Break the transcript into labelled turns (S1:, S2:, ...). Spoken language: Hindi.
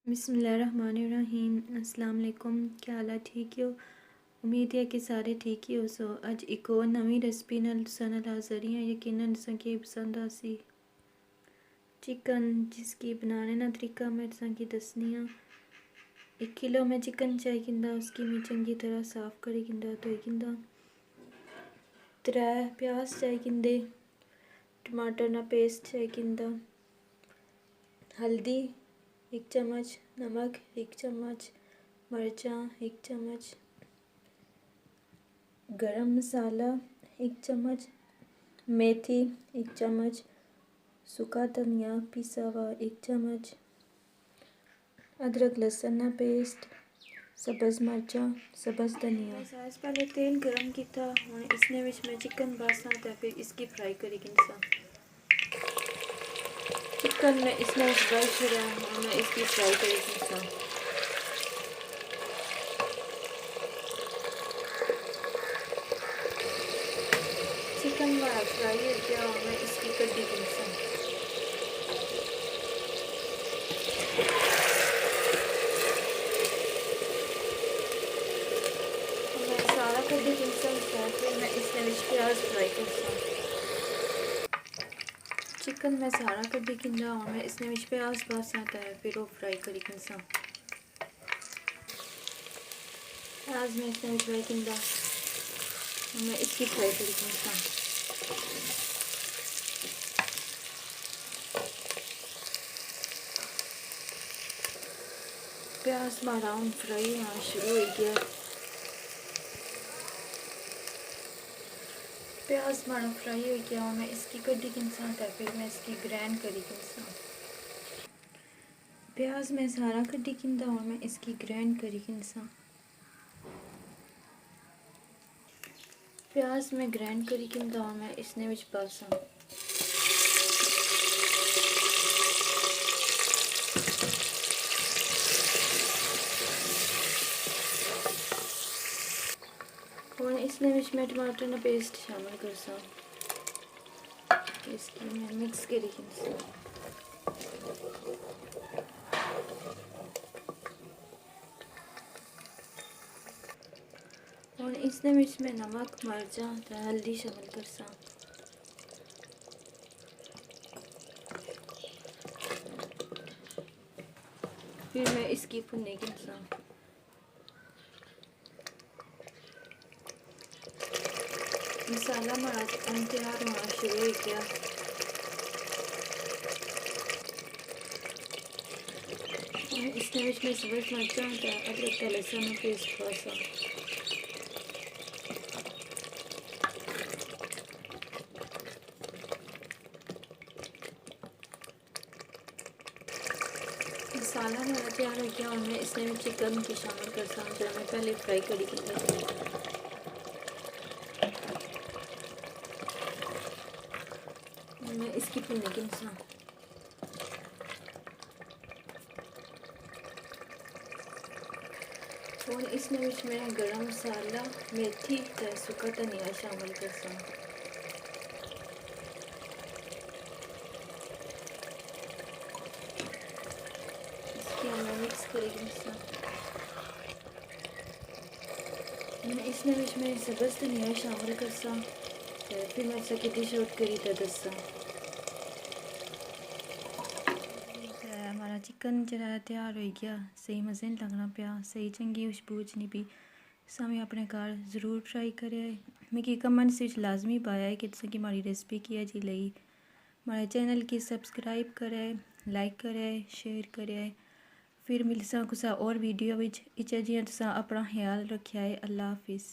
S1: बिस्मिल्लाहिर्रहमानिर्रहीम। अस्सलाम वालेकुम। क्या हाल है? ठीक हो? उम्मीद है कि सारे ठीक ही हो। सो अज एक और नवी रेसिपी नाल तुसां हाज़र ही हां। यकीनन तुसां की पसंद आसी चिकन, जिसकी बनाने का तरीका मैं तुसां की दसनी हाँ। 1 किलो मैं चिकन चाहिए किंदा, उसकी मैं चंगी तरह साफ़ करी किंदा धोई किंदा। 3 प्याज चाहिए किंदे, टमाटर ना पेस्ट चाहिए किंदा, हल्दी 1 चम्मच, नमक 1 चम्मच, मिर्चा 1 चम्मच, गरम मसाला 1 चम्मच, मेथी 1 चम्मच, सूखा धनिया पिसा हुआ 1 चम्मच, अदरक लहसुन का पेस्ट, सब्ज़ मिर्चा, सब्ज़ धनिया। पहले तेल गरम किया हूँ, इसने विच मैं चिकन बासा तो फिर इसकी फ्राई करी गिनसा। चिकन में इसमें फ्राई किया हूँ, मैं इसकी फ्राई करी गिनसा। चिकन वाला फ्राई हो गया और मैं इसकी कड्डी गिनसा। मैं सारा कड्डी गिनसा फिर मैं इसमें विच प्याज फ्राई करसा। चिकन में सारा कड्डी गिंदा और मैं इसमें विच प्याज बासा है फिर वो फ्राई करी गिनसा। प्याज में इसमें फ्राई गिंदा और मैं इसकी फ्राई करी गिनसा। प्याज ब्राउन फ्राई होना शुरू हो गया। प्याज माड़ा फ्राई हो गया और मैं इसकी कड्डी गिनसा था फिर मैं इसकी ग्रैंड करी गिनसा। प्याज में सारा कड्डी गिंदा और मैं इसकी ग्रैंड करी गिनसा। प्याज में ग्रैंड करी गिंदा और मैं इसने विच पासा। और इसमें विच मैं टमाटर का पेस्ट शामिल करसा। इसकी मैं मिक्स करी गिनसा। और इसने विच मैं नमक, मिर्चा ते हल्दी शामिल करसा। फिर मैं इसकी भुनी गिनसा। मसाला हमारा तैयार होना शुरू हो गया। और इसके विच मैं सब्ज़ मिर्चा ते अदरक ते लहसुन का पेस्ट पासा। मसाला हमारा तैयार हो गया और मैं इसमें चिकन की शामिल करता जो मैं पहले फ्राई करी थी। मैं इसकी भुनी गिनसा। और इसमें विच मैं गरम मसाला, मेथी ते सूखा धनिया शामिल करसा। इसकी मैं मिक्स करी गिनसा। मैं इसमें विच मैं सब्ज़ धनिया शामिल करसा ते फिर मैं इसे कितनी शॉर्ट करी ते दसा। हमारा चिकन जरा तैयार हो गया, सही मज़े नहीं लगना पाया, सही चंगी खुशबू नहीं पी। सामें अपने घर ज़रूर ट्राई करे। मिगी कमेंट्स विच लाजमी पाया है कि तुसें हमारी रेसिपी की जी लई। हमारे चैनल की सब्सक्राइब करे, लाइक करे, शेयर करे। फिर मिलसा कुसा और वीडियो विच। इच्चा जियां तुसां अपना ख्याल रखेआ है। अल्लाह हाफिज़।